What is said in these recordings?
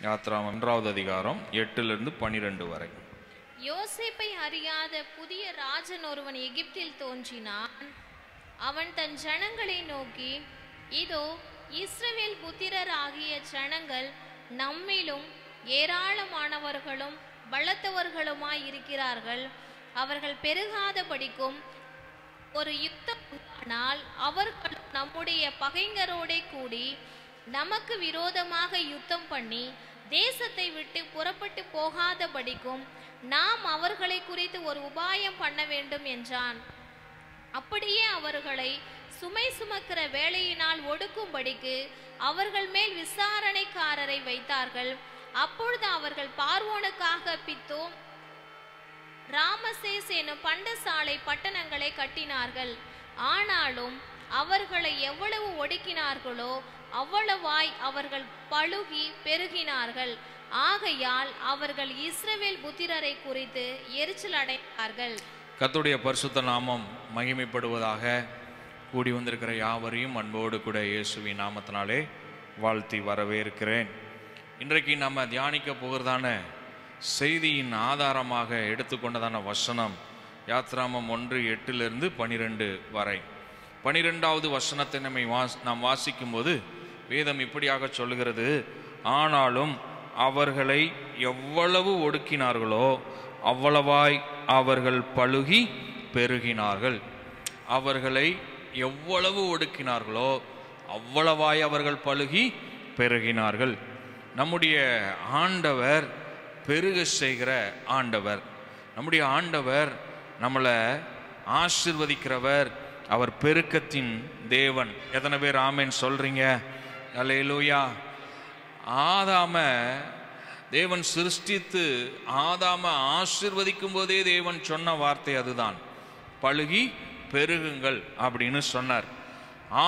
யாத்ராகமம் 1வது அதிகாரம் 8 12 வரை. யோசேப்பை அறியாத புதிய ராஜன் ஒருவன் எகிப்தில் தோன்றினான். அவன் தன் ஜனங்களை நோக்கி, இதோ இஸ்ரவேல் புத்திரர் ஆகிய ஜனங்கள் நம்மிலும் ஏராளமானவர்களும் பலத்தவர்களுமாய் இருக்கிறார்கள். அவர்கள் பெருகாதபடிக்கும் ஒரு யுத்தம் உண்டானால் அவர்கள் நம்முடைய பகைஞரோடே கூடி நமக்கு விரோதமாக யுத்தம் பண்ணி தேசத்தை விட்டு புறப்பட்டு போகாதபடிக்கும் நாம் அவர்களை குறித்து ஒரு உபாயம் பண்ண வேண்டும் என்றான். அப்படியே அவர்களை சுமை சுமக்கிற வேலையினால் ஒடுக்கும்படிக்கு அவர்கள் மேல் விசாரணைக்காரரை வைத்தார்கள். அப்பொழுது அவர்கள் பார்வோனுக்காக பித்தோம், ராமசேஸ் எனும் பண்டசாலை பட்டணங்களை கட்டினார்கள். ஆனாலும் அவர்களை எவ்வளவு ஒடுக்கினார்களோ அவ்வளவாய் அவர்கள் பழுகி பெருகினார்கள். ஆகையால் அவர்கள் இஸ்ரவேல் புத்திரரை குறித்து எரிச்சல் அடைந்தார்கள். கர்த்தருடைய பரிசுத்த நாமம் மகிமைப்படுவதாக. கூடி வந்திருக்கிற யாவரையும் அன்போடு கூட இயேசுவின் நாமத்தினாலே வாழ்த்தி வரவேற்கிறேன். இன்றைக்கு நம்ம தியானிக்க போகிறதான செய்தியின் ஆதாரமாக எடுத்துக்கொண்டதான வசனம் யாத்ராகமம் 1:8 12 வரை. 12வது வசனத்தை நாம் வாசிக்கும் போது வேதம் இப்படியாக சொல்லுகிறது, ஆனாலும் அவர்களை எவ்வளவு ஒடுக்கினார்களோ அவ்வளவாய் அவர்கள் பழுகி பெருகினார்கள். அவர்களை எவ்வளவு ஒடுக்கினார்களோ அவ்வளவாய் அவர்கள் பழுகி பெருகினார்கள். நம்முடைய ஆண்டவர் பெருக செய்கிற ஆண்டவர். நம்முடைய ஆண்டவர் நம்மளை ஆசீர்வதிக்கிறவர். அவர் பெருக்கத்தின் தேவன். எத்தனை பேர் ஆமென் சொல்றீங்க? அல்லேலூயா. ஆதாம தேவன் சிருஷ்டித்து ஆதாம ஆசீர்வதிக்கும் போதே தேவன் சொன்ன வார்த்தை அதுதான், பழுகி பெருகுங்கள் அப்படின்னு சொன்னார்.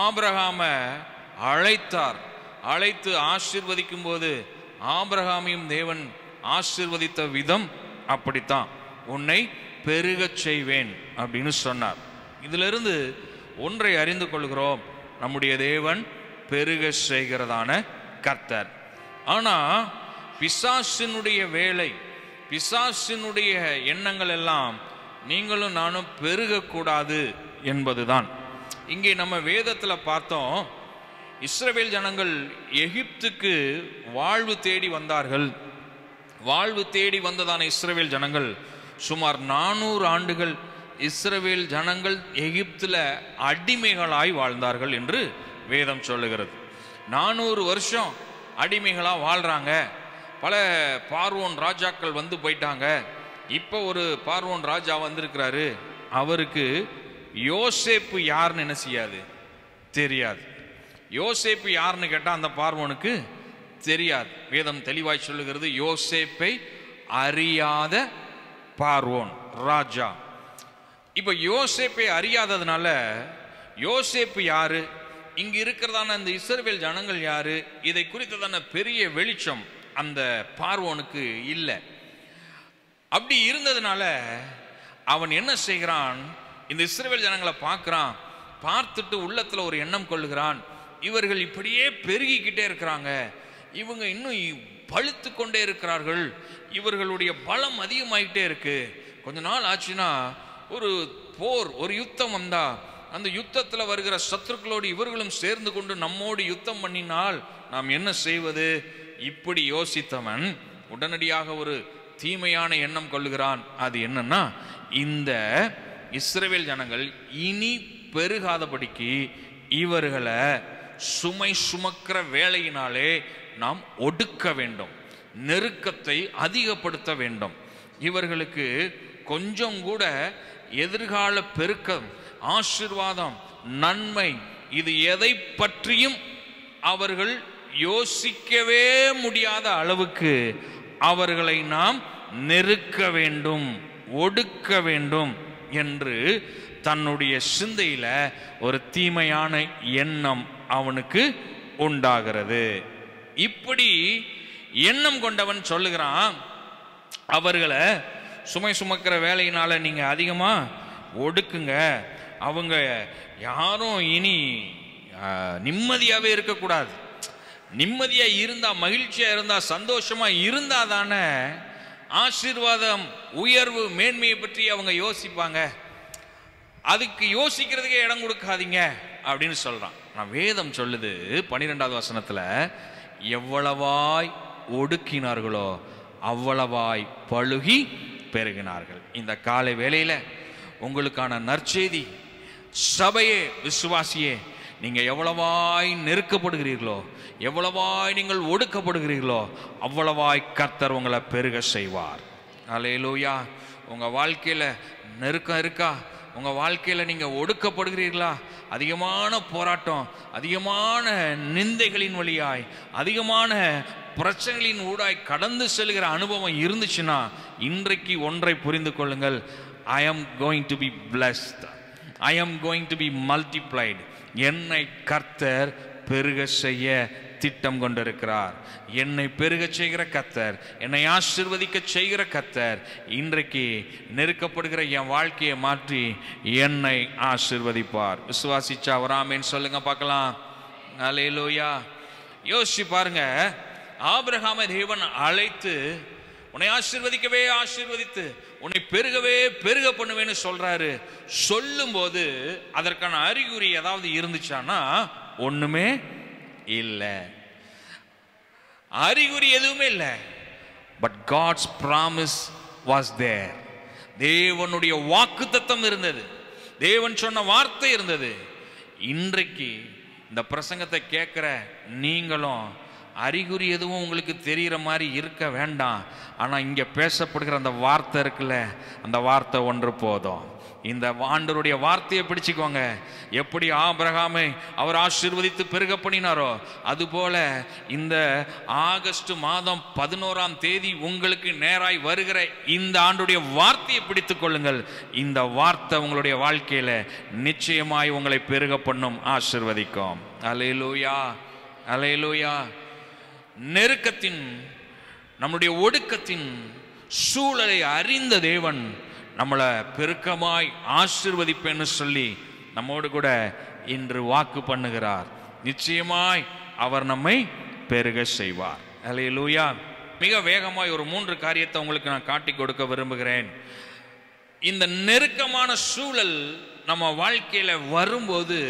ஆபிரகாம அழைத்தார். அழைத்து ஆசீர்வதிக்கும் போது ஆபிரகாமையும் தேவன் ஆசீர்வதித்த விதம் அப்படித்தான், உன்னை பெருகச் செய்வேன் அப்படின்னு சொன்னார். இதிலிருந்து ஒன்றை அறிந்து கொள்கிறோம், நம்முடைய தேவன் பெருக செய்கிறதான கர்த்தர். ஆனா பிசாசினுடைய வேலை, பிசாசினுடைய எண்ணங்கள் எல்லாம் நீங்களும் நானும் பெருகக்கூடாது என்பதுதான். இங்கே நம்ம வேதத்துல பார்த்தோம், இஸ்ரவேல் ஜனங்கள் எகிப்துக்கு வாழ்வு தேடி வந்தார்கள். வாழ்வு தேடி வந்ததான இஸ்ரவேல் ஜனங்கள் சுமார் 400 ஆண்டுகள் இஸ்ரவேல் ஜனங்கள் எகிப்துல அடிமைகளாய் வாழ்ந்தார்கள் என்று வேதம் சொல்லுகிறது. 400 வருஷம் அடிமைகளா வாழ்றாங்க. பல பார்வோன் ராஜாக்கள் வந்து போயிட்டாங்க. இப்போ ஒரு பார்வோன் ராஜா வந்திருக்கிறாரு. அவருக்கு யோசேப்பு யாருன்னு என்ன செய்யாது, தெரியாது. யோசேப்பு யாருன்னு கேட்டால் அந்த பார்வோனுக்கு தெரியாது. வேதம் தெளிவாய் சொல்லுகிறது, யோசேப்பை அறியாத பார்வோன் ராஜா. இப்போ யோசேப்பை அறியாததுனால யோசேப்பு யாரு, இங்க இருக்கிறதான அந்த இஸ்ரவேல் ஜனங்கள் யாரு, இதை குறித்ததான பெரிய வெளிச்சம் அந்த பார்வோனுக்கு இல்லை. அப்படி இருந்ததுனால அவன் என்ன செய்கிறான், இந்த இஸ்ரவேல் ஜனங்களை பார்க்கிறான். பார்த்துட்டு உள்ளத்துல ஒரு எண்ணம் கொள்ளுகிறான், இவர்கள் இப்படியே பெருகிக்கிட்டே இருக்கிறாங்க, இவங்க இன்னும் பழுத்து கொண்டே இருக்கிறார்கள், இவர்களுடைய பலம் அதிகமாயிட்டே இருக்கு. கொஞ்ச நாள் ஆச்சுன்னா ஒரு போர், ஒரு யுத்தம் வந்தா அந்த யுத்தத்தில் வருகிற சத்துருக்களோடு இவர்களும் சேர்ந்து கொண்டு நம்மோடு யுத்தம் பண்ணினால் நாம் என்ன செய்வது? இப்படி யோசித்தவன் உடனடியாக ஒரு தீமையான எண்ணம் கொள்ளுகிறான். அது என்னன்னா, இந்த இஸ்ரவேல் ஜனங்கள் இனி பெருகாதபடிக்கு இவர்களை சுமை சுமக்கிற வேலையினாலே நாம் ஒடுக்க வேண்டும், நெருக்கத்தை அதிகப்படுத்த வேண்டும். இவர்களுக்கு கொஞ்சம் கூட எதிர்கால பெருக்கம், ஆசீர்வாதம், நன்மை, இது எதை பற்றியும் அவர்கள் யோசிக்கவே முடியாத அளவுக்கு அவர்களை நாம் நெருக்க வேண்டும், ஒடுக்க வேண்டும் என்று தன்னுடைய சிந்தையில ஒரு தீமையான எண்ணம் அவனுக்கு உண்டாகிறது. இப்படி எண்ணம் கொண்டவன் சொல்லுகிறான், அவர்களை சுமை சுமக்கிற வேலையினால நீங்க அதிகமா ஒடுக்குங்க, அவங்க யாரும் இனி நிம்மதியாகவே இருக்கக்கூடாது, நிம்மதியா இருந்தா, மகிழ்ச்சியா இருந்தா, சந்தோஷமா இருந்தா தானே ஆசீர்வாதம், உயர்வு, மேன்மையை பற்றி அவங்க யோசிப்பாங்க. அதுக்கு யோசிக்கிறதுக்கே இடம் கொடுக்காதீங்க அப்படின்னு சொல்றான். நான் வேதம் சொல்லுது 12வது வசனத்துல, எவ்வளவாய் ஒடுக்கினார்களோ அவ்வளவாய் பழுகி பெருகினார்கள். இந்த காலை வேளையில உங்களுக்கான நற்செய்தி, சபையே, விசுவாசியே, நீங்க எவ்வளவாய் நெருக்கப்படுகிறீர்களோ, எவ்வளவாய் நீங்கள் ஒடுக்கப்படுகிறீர்களோ அவ்வளவாய் கர்த்தர் உங்களை பெருக செய்வார். அல்லேலூயா. உங்க வாழ்க்கையில நெருக்கம் இருக்கா? உங்க வாழ்க்கையில நீங்க ஒடுக்கப்படுகிறீர்களா? அதிகமான போராட்டம், அதிகமான நிந்தைகளின் வழியாய், அதிகமான பிரச்சனைகளின் ஊடாய் கடந்து செல்கிற அனுபவம் இருந்துச்சுன்னா இன்றைக்கு ஒன்றை புரிந்து கொள்ளுங்கள். I am going to be blessed. I am going to be multiplied. என்னை கர்த்தர் பெருக செய்ய திட்டம் கொண்டிருக்கிறார். என்னை பெருக செய்கிற கர்த்தர், என்னை ஆசீர்வதிக்க செய்கிற கர்த்தர் இன்றைக்கு நெருக்கப்படுகிற என் வாழ்க்கையை மாற்றி என்னை ஆசீர்வதிப்பார். விசுவாசிச்சா ஒரு ஆமென் சொல்லுங்க பார்க்கலாம். அல்லேலூயா. யோசிச்சு பாருங்க, ஆபிரகாமை தேவன் அழைத்து உன்னை ஆசீர்வதிக்கவே ஆசீர்வதித்து உன்னை பெருகவே பெருக பண்ணுவேன்னு சொல்றாரு. சொல்லும் போது அதற்கான அறிகுறி ஏதாவது இருந்துச்சானா ஒண்ணுமே இல்லை, அறிகுறி எதுவுமே இல்லை. But God's promise was there. தேவனுடைய வாக்குத்தத்தம் இருந்தது, தேவன் சொன்ன வார்த்தை இருந்தது. இன்றைக்கு இந்த பிரசங்கத்தை கேட்கிற நீங்களும் அறிகுறி எதுவும் உங்களுக்கு தெரிகிற மாதிரி இருக்க வேண்டாம். ஆனால் இங்கே பேசப்படுகிற அந்த வார்த்தை இருக்குல்ல, அந்த வார்த்தை ஒன்று போதும். இந்த ஆண்டவருடைய வார்த்தையை பிடிச்சுக்கோங்க. எப்படி ஆபிரகாமை அவர் ஆசீர்வதித்து பெருக பண்ணினாரோ அதுபோல இந்த ஆகஸ்ட் மாதம் 11ஆம் தேதி உங்களுக்கு நேராய் வருகிற இந்த ஆண்டுடைய வார்த்தையை பிடித்துக் கொள்ளுங்கள். இந்த வார்த்தை உங்களுடைய வாழ்க்கையில நிச்சயமாய் உங்களை பெருக பண்ணும், ஆசீர்வதிக்கும். அல்லேலூயா, அல்லேலூயா. நெருக்கத்தின், நம்முடைய ஒடுக்கத்தின் சூழலை அறிந்த தேவன் நம்மளை பெருக்கமாய் ஆசீர்வதிப்பேன்னு சொல்லி நம்மோடு கூட இன்று வாக்கு பண்ணுகிறார். நிச்சயமாய் அவர் நம்மை பெருக செய்வார். அல்லேலூயா. மிக வேகமாய் ஒரு 3 காரியத்தை உங்களுக்கு நான் காட்டி கொடுக்க விரும்புகிறேன். இந்த நெருக்கமான சூழல் நம்ம வாழ்க்கையில வரும்போது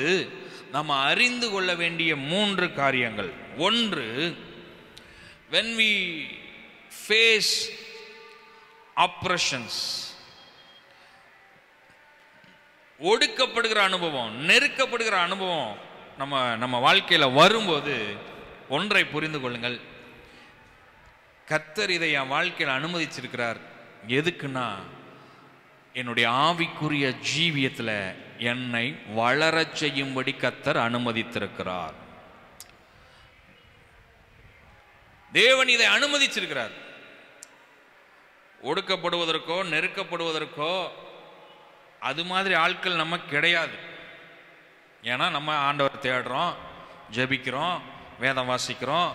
நம்ம அறிந்து கொள்ள வேண்டிய 3 காரியங்கள். ஒன்று, when we face oppressions, ஒடுக்கப்படுகிற அனுபவம், நெருக்கப்படுகிற அனுபவம் நம்ம வாழ்க்கையில வரும்போது ஒன்றை புரிந்து கொள்ளுங்கள். கர்த்தர் இதை என் வாழ்க்கையில் அனுமதிச்சிருக்கிறார். எதுக்குன்னா என்னுடைய ஆவிக்குரிய ஜீவியத்துல என்னை வளரச் செய்யும்படி கர்த்தர் அனுமதித்திருக்கிறார். தேவன் இதை அனுமதிச்சிருக்கிறார். ஒடுக்கப்படுவதற்கோ நெருக்கப்படுவதற்கோ அது மாதிரி ஆட்கள் நம்ம கிடையாது. ஏன்னா நம்ம ஆண்டவர் தேடுறோம், ஜெபிக்கிறோம், வேதம் வாசிக்கிறோம்,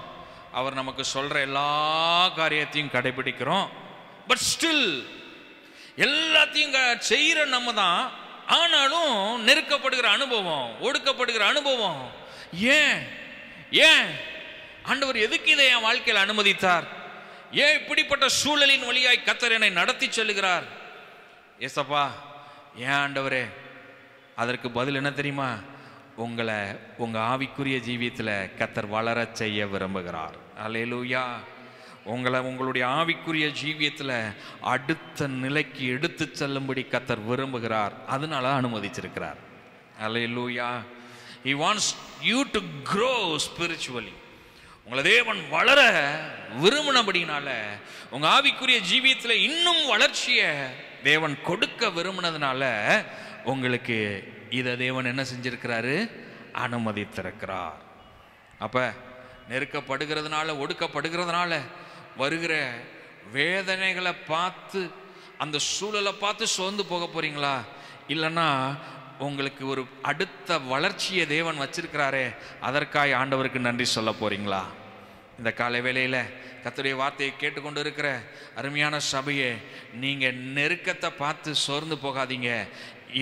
அவர் நமக்கு சொல்ற எல்லா காரியத்தையும் கடைபிடிக்கிறோம். பட் ஸ்டில் எல்லாத்தையும் செய்யற நம்ம தான். ஆனாலும் நெருக்கப்படுகிற அனுபவம், ஒடுக்கப்படுகிற அனுபவம். ஏன் ஏன் ஆண்டவர் எதுக்கு இதை என் வாழ்க்கையில் அனுமதித்தார்? ஏன் இப்படிப்பட்ட சூழலின் வழியாய் கர்த்தர் என்னை நடத்தி செல்லுகிறார்? ஏசப்பா, ஏன் ஆண்டவரே? அதற்கு பதில் என்ன தெரியுமா? உங்களை உங்க ஆவிக்குரிய ஜீவியத்தில் கர்த்தர் வளர செய்ய விரும்புகிறார். அல்லேலூயா. உங்களுடைய ஆவிக்குரிய ஜீவியத்தில் அடுத்த நிலைக்கு எடுத்து செல்லும்படி கர்த்தர் விரும்புகிறார். அதனால அனுமதிச்சிருக்கிறார். அல்லேலூயா. He wants you to grow spiritually. உங்களை தேவன் வளர விரும்பினபடினால உங்க ஆவிக்குரிய ஜீவியத்தில் இன்னும் வளர்ச்சியை தேவன் கொடுக்க விரும்பினதுனால உங்களுக்கு இதை தேவன் என்ன செஞ்சிருக்கிறாரு? அனுமதித்திருக்கிறார். அப்ப நெருக்கப்படுகிறதுனால, ஒடுக்கப்படுகிறதுனால வருகிற வேதனைகளை பார்த்து, அந்த சூழலை பார்த்து சோர்ந்து போக போறீங்களா? இல்லைன்னா உங்களுக்கு ஒரு அடுத்த வளர்ச்சியை தேவன் வச்சிருக்கிறாரே, அதற்காக ஆண்டவருக்கு நன்றி சொல்ல போறீங்களா? இந்த காலை வேளையில கர்த்தருடைய வார்த்தையை கேட்டுக்கொண்டு இருக்கிற அருமையான சபையே, நீங்க நெருக்கத்தை பார்த்து சோர்ந்து போகாதீங்க.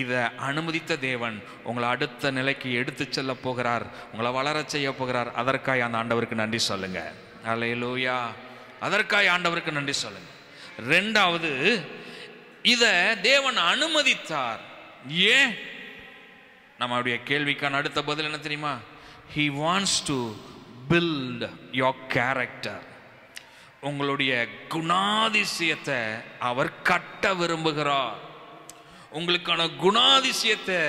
இதை அனுமதித்த தேவன் உங்களை அடுத்த நிலைக்கு எடுத்து செல்ல போகிறார், உங்களை வளர செய்ய போகிறார். அதற்காக அந்த ஆண்டவருக்கு நன்றி சொல்லுங்க. அல்லேலூயா. அதற்காக ஆண்டவருக்கு நன்றி சொல்லுங்க. ரெண்டாவது, இதை தேவன் அனுமதித்தார். ஏன்? நம்மளுடைய கேள்விக்கான அடுத்த பதில் என்ன தெரியுமா? He wants to build your character. உங்களுடைய குணாதிசயத்தை அவர் கட்ட விரும்புகிறார். உங்களுக்கான குணாதிசயத்தை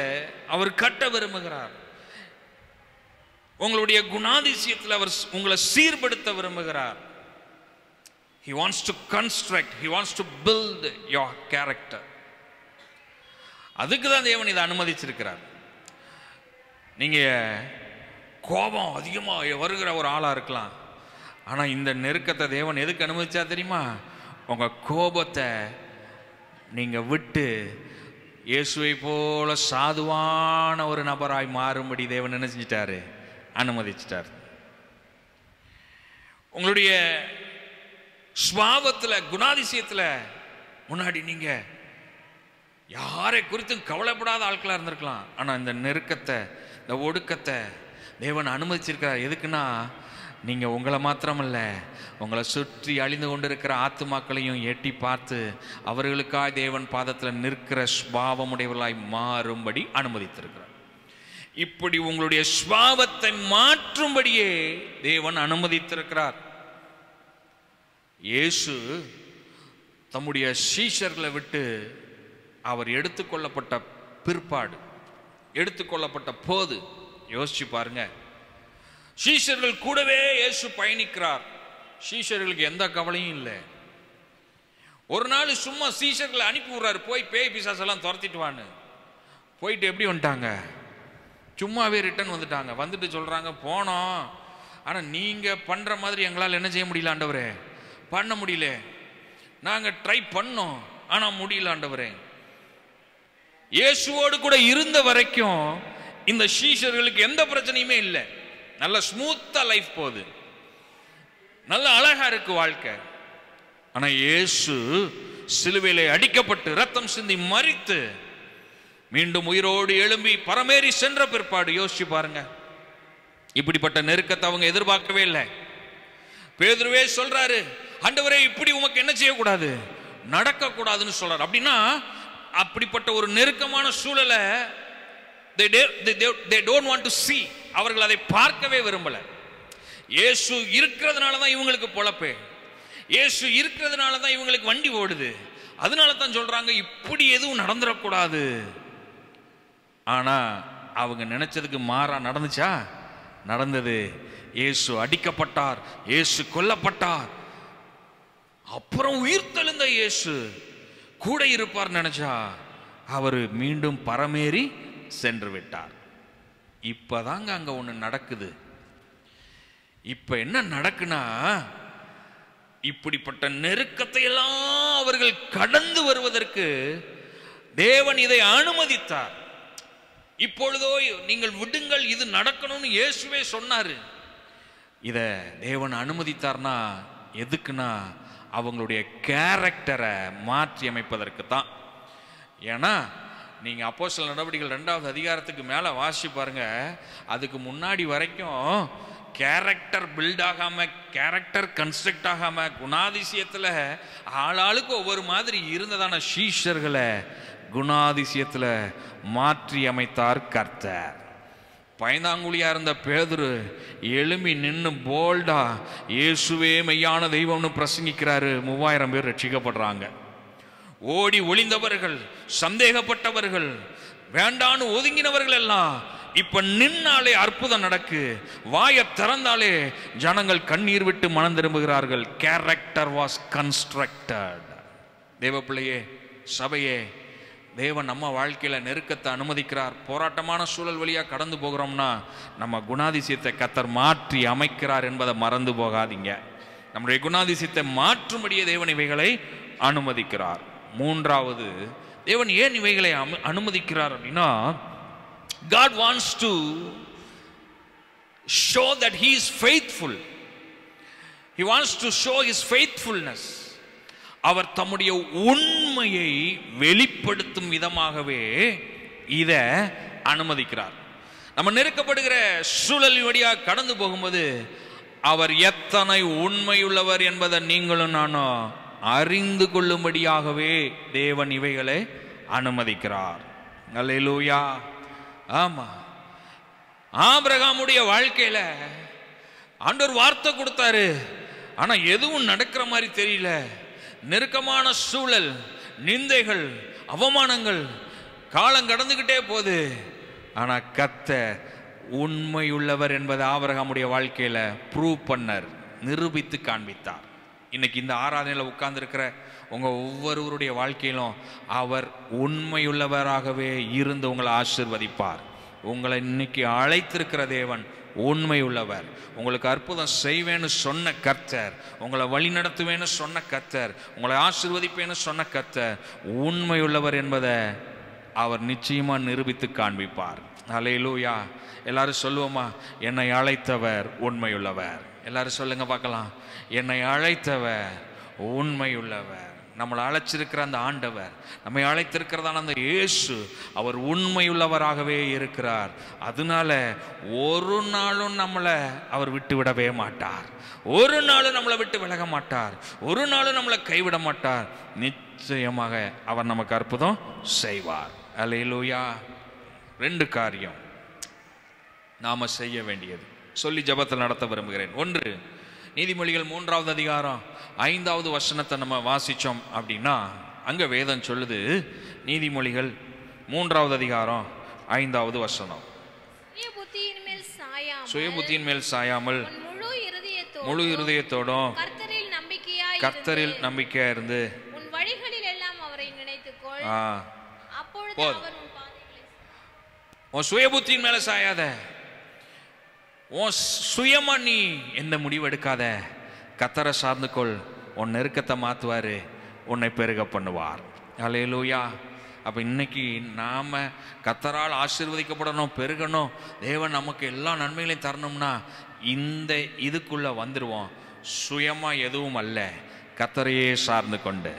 அவர் கட்ட விரும்புகிறார். உங்களுடைய குணாதிசயத்தில் அவர் உங்களை சீர்படுத்த விரும்புகிறார். He wants to construct, he wants to build your character. அதுக்கு தான் தேவன் இதை அனுமதிச்சிருக்கிறார். நீங்க கோபம் அதிகமாக வருகிற ஒரு ஆளா இருக்கலாம், ஆனா இந்த நெருக்கத்தை தேவன் எதுக்கு அனுமதிச்சா தெரியுமா? உங்க கோபத்தை நீங்க விட்டு இயேசுவை போல சாதுவான ஒரு நபராய் மாறும்படி தேவன் என்ன செஞ்சிட்டாரு? அனுமதிச்சிட்டார். உங்களுடைய சுபாவத்துல, குணாதிசயத்துல முன்னாடி நீங்க யாரை குறித்தும் கவலைப்படாத ஆட்களா இருந்திருக்கலாம். ஆனா இந்த நெருக்கத்தை, இந்த ஒடுக்கத்தை தேவன் அனுமதிச்சிருக்கிறார். எதுக்குன்னா, நீங்க உங்களை மாத்திரமல்ல, உங்களை சுற்றி அழிந்து கொண்டிருக்கிற ஆத்துமாக்களையும் எட்டி பார்த்து அவர்களுக்காக தேவன் பாதத்தில் நிற்கிற சுபாவமுடையவர்களாய் மாறும்படி அனுமதித்திருக்கிறார். இப்படி உங்களுடைய சுபாவத்தை மாற்றும்படியே தேவன் அனுமதித்திருக்கிறார். இயேசு தம்முடைய சீஷர்களை விட்டு அவர் எடுத்துக்கொள்ளப்பட்ட பிற்பாடு, எடுத்துக்கொள்ளப்பட்ட போது யோசிச்சு பாருங்க, சீஷர்கள் கூடவே இயேசு பயணிக்கிறார். சீஷர்களுக்கு எந்த கவலையும் இல்லை. ஒரு நாள் சும்மா சீஷர்களை அனுப்பி விடுறாரு, போய் பேய் பிசாசெல்லாம் துரத்திட்டு வான்னு. போயிட்டு எப்படி வந்துட்டாங்க? சும்மாவே ரிட்டர்ன் வந்துட்டாங்க. வந்துட்டு சொல்றாங்க, போனோம், ஆனா நீங்க பண்ற மாதிரி எங்களால் என்ன செய்ய முடியல ஆண்டவரே, பண்ண முடியல. நாங்க ட்ரை பண்ணோம், ஆனா முடியல ஆண்டவரே. இயேசுவோடு கூட இருந்த வரைக்கும் இந்த சீஷர்களுக்கு எந்த பிரச்சனையுமே இல்லை. நல்ல ஸ்மூத்தா லைஃப் போகுது, நல்ல அழகா இருக்கு வாழ்க்கை. ஆனா இயேசு சிலுவையிலே அடிக்கப்பட்டு ரத்தம் சிந்தி மரித்து மீண்டும் உயிரோடு எழும்பி பரமேறி சென்ற பிற்பாடு யோசிச்சு பாருங்க, இப்படிப்பட்ட நெருக்கத்தை அவங்க எதிர்பார்க்கவே இல்லை. பேதுருவே சொல்றாரு, ஆண்டவரே இப்படி உமக்கு என்ன செய்யக்கூடாது, நடக்க கூடாதுன்னு சொல்றாரு. அப்படின்னா அப்படிப்பட்ட ஒரு நெருக்கமான சூழலை they don't want to see, அவர்கள் அதை பார்க்கவே விரும்பல. இயேசு இருக்கிறதுனால தான் இவங்களுக்கு பொழப்பே, இயேசு இருக்கிறதுனால தான் இவங்களுக்கு வண்டி ஓடுது. அதனால தான் சொல்றாங்க இப்படி எதுவும் நடந்துடக்கூடாது. ஆனா அவங்க நினைச்சதுக்கு மாறா நடந்துச்சா? நடந்தது. இயேசு அடிக்கப்பட்டார், இயேசு கொல்லப்பட்டார், அப்புறம் உயிர் தெழுந்த இயேசு கூட இருப்பார் நினைச்சா அவர் மீண்டும் பரமேறி சென்று விட்டார். இப்பதாங்க அங்க ஒண்ணு நடக்குது. இப்ப என்ன நடக்குன்னா, இப்படிப்பட்ட நெருக்கத்தை எல்லாம் அவர்கள் கடந்து வருவதற்கு தேவன் இதை அனுமதித்தார். இப்பொழுதோ நீங்கள் விடுங்கள், இது நடக்கணும்னு இயேசுவே சொன்னாரு. இத தேவன் அனுமதித்தார்னா எதுக்குன்னா, அவங்களுடைய கேரக்டரை மாற்றி அமைப்பதற்கு தான். ஏன்னா நீங்க அப்போஸ்தலர் நடவடிக்கைகள் 2வது அதிகாரத்துக்கு மேல வாசி பாருங்க, அதுக்கு முன்னாடி வரைக்கும் கேரக்டர் பில்ட் ஆகாம, கேரக்டர் கன்ஸ்ட்ரக்ட் ஆகாம, குணாதிசயத்துல ஆளாளுக்கு ஒவ்வொரு மாதிரி இருந்ததான சீஷர்களை குணாதிசயத்துல மாற்றி அமைத்தார் கர்த்தர். பயந்தாங்குழியா இருந்த பேதுரு எழும்பி நின்று போல்டா இயேசுவே மெய்யான தெய்வம்னு பிரசங்கிக்கிறாரு. 3000 பேர் ரட்சிக்கப்படுறாங்க. ஓடி ஒளிந்தவர்கள், சந்தேகப்பட்டவர்கள், வேண்டான்னு ஒதுங்கினவர்கள் எல்லாம் இப்ப நின்னாலே அற்புதம் நடக்கு, வாயை திறந்தாலே ஜனங்கள் கண்ணீர் விட்டு மனம் திரும்புகிறார்கள். Character was constructed. தேவ பிள்ளையே, சபையே, தேவன் நம்ம வாழ்க்கையில நெருக்கத்தை அனுமதிக்கிறார். போராட்டமான சூழல் வழியா கடந்து போகிறோம்னா நம்ம குணாதிசயத்தை கர்த்தர் மாற்றி அமைக்கிறார் என்பதை மறந்து போகாதீங்க. நம்முடைய குணாதிசயத்தை மாற்றும்படியே தேவன் இவைகளை அனுமதிக்கிறார். மூன்றாவது, தேவன் ஏன் இவைகளை அனுமதிக்கிறார் அப்படின்னா, God wants to show that he is faithful. He wants to show his faithfulness. அவர் தம்முடைய உண்மையை வெளிப்படுத்தும் விதமாகவே இதை அனுமதிக்கிறார். நம்ம நெருக்கப்படுகிற சூழல் வழியாக கடந்து போகும்போது அவர் எத்தனை உண்மையுள்ளவர் என்பதை நீங்களும் நானும் அறிந்து கொள்ளும்படியாகவே தேவன் இவைகளை அனுமதிக்கிறார். அல்லேலூயா. ஆமா, ஆபிரகாமுடைய வாழ்க்கையில ஆண்டவர் வார்த்தை கொடுத்தாரு, ஆனா எதுவும் நடக்கிற மாதிரி தெரியல. நெருக்கமான சூழல், நிந்தைகள், அவமானங்கள், காலம் கடந்துகிட்டே போகுது. ஆனா கர்த்தர் உண்மையுள்ளவர் என்பதை ஆபிரகாமுடைய வாழ்க்கையில ப்ரூவ் பண்ணார், நிரூபித்து காண்பித்தார். இன்னைக்கு இந்த ஆராதனையில் உட்கார்ந்து இருக்கிற உங்க ஒவ்வொருவருடைய வாழ்க்கையிலும் அவர் உண்மையுள்ளவராகவே இருந்து உங்களை ஆசீர்வதிப்பார். உங்களை இன்னைக்கு அழைத்திருக்கிற தேவன் உண்மையுள்ளவர். உங்களுக்கு அற்புதம் செய்வேன்னு சொன்ன கர்த்தர், உங்களை வழி நடத்துவேன்னு சொன்ன கர்த்தர், உங்களை ஆசீர்வதிப்பேன்னு சொன்ன கர்த்தர் உண்மையுள்ளவர் என்பதை அவர் நிச்சயமா நிரூபித்து காண்பிப்பார். அல்லேலூயா. எல்லாரும் சொல்லுவோமா? என்னை அழைத்தவர் உண்மையுள்ளவர். எல்லாரும் சொல்லுங்க பார்க்கலாம். என்னை அழைத்தவர் உண்மையுள்ளவர். நம்மளை அழைச்சிருக்கிற அந்த ஆண்டவர், நம்மை அழைத்திருக்கிறதான அந்த இயேசு, அவர் உண்மையுள்ளவராகவே இருக்கிறார். அதனால ஒரு நாளும் நம்மளை அவர் விட்டு விடவே மாட்டார். ஒரு நாளும் நம்மளை விட்டு விலக மாட்டார். ஒரு நாளும் நம்மளை கைவிட மாட்டார். நிச்சயமாக அவர் நமக்கு அற்புதம் செய்வார். அல்லேலூயா. 2 காரியம் நாம செய்ய வேண்டியது சொல்லி ஜெபத்தில் நடத்த விரும்புகிறேன். 1, நீதிமொழிகள் 3வது அதிகாரம் 5வது வசனத்தை நம்ம வாசிச்சோம் அப்படின்னா அங்க வேதம் சொல்லுது, நீதிமொழிகள் 3வது அதிகாரம் 5வது வசனம், சுயபுத்தியின் மேல் சாயாமல் முழு இருதயத்தோடும் கர்த்தரில் நம்பிக்கையா இருந்து உன் சுயபுத்தியின் மேல சாயாத, உன் சுயமா நீ எந்த முடிவு எடுக்காத. கர்த்தரை சார்ந்து கொள். உன் நெருக்கத்தை மாத்துவாரு, உன்னை பெருக பண்ணுவார். அல்லேலூயா. அப்ப இன்னைக்கு நாம கர்த்தரால் ஆசீர்வதிக்கப்படணும், பெருகணும், தேவன் நமக்கு எல்லா நன்மைகளையும் தரணும்னா இந்த இதுக்குள்ள வந்துடுவோம். சுயமா எதுவும் அல்ல, கர்த்தரையே சார்ந்து கொண்டு,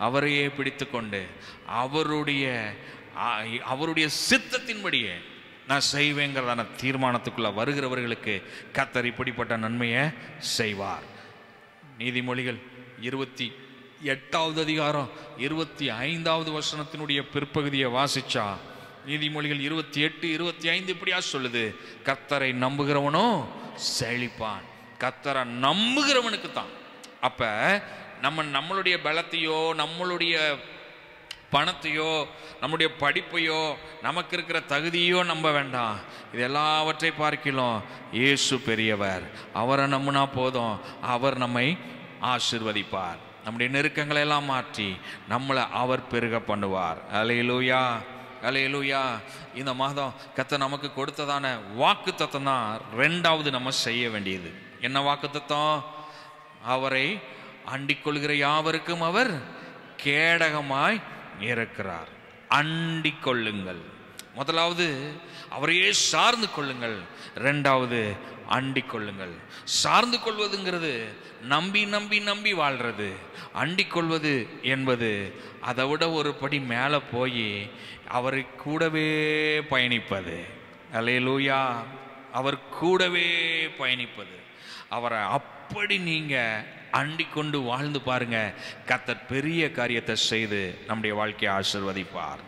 அவரையே பிடித்து கொண்டு, அவருடைய சித்தத்தின்படியே நான் செய்வேங்கிறதான தீர்மானத்துக்குள்ள வருகிறவர்களுக்கு கர்த்தர் இப்படிப்பட்ட நன்மையை செய்வார். நீதிமொழிகள் 28வது அதிகாரம் 25வது வசனத்தினுடைய பிற்பகுதியை வாசிச்சா நீதிமொழிகள் 28, 25 இப்படியா சொல்லுது, கர்த்தரை நம்புகிறவனோ செழிப்பான். கர்த்தரை நம்புகிறவனுக்கு தான். அப்ப நம்மளுடைய பலத்தையோ, நம்மளுடைய பணத்தையோ, நம்முடைய படிப்பையோ, நமக்கு இருக்கிற தகுதியோ நம்ப வேண்டாம். இது எல்லாவற்றை பார்க்கலாம் இயேசு பெரியவர். அவரை நம்பினா போதும், அவர் நம்மை ஆசீர்வதிப்பார். நம்முடைய நெருக்கங்களை எல்லாம் மாற்றி நம்மளை அவர் பெருக பண்ணுவார். அல்லேலூயா, அல்லேலூயா. இந்த மாதம் கர்த்தர் நமக்கு கொடுத்ததான வாக்கு தத்தம் தான் 2வது நம்ம செய்ய வேண்டியது. என்ன வாக்கு தத்தம்? அவரை அண்டிக் கொள்கிற யாவருக்கும் அவர் கேடகமாய் இருக்கிறார். அண்டிக் கொள்ளுங்கள். முதலாவது அவரையே சார்ந்து கொள்ளுங்கள். 2வது அண்டிக் கொள்ளுங்கள். சார்ந்து கொள்வதுங்கிறது நம்பி நம்பி நம்பி வாழ்றது. அண்டிக் கொள்வது என்பது அதை விட ஒரு படி மேலே போய் அவரை கூடவே பயணிப்பது. அல்லேலூயா. அவர் கூடவே பயணிப்பது. அவரை அப்படி நீங்க அண்டிக் கொண்டு வாழ்ந்து பாருங்க, கர்த்தர் பெரிய காரியத்தை செய்து நம்முடைய வாழ்க்கையை ஆசீர்வதிப்பார்.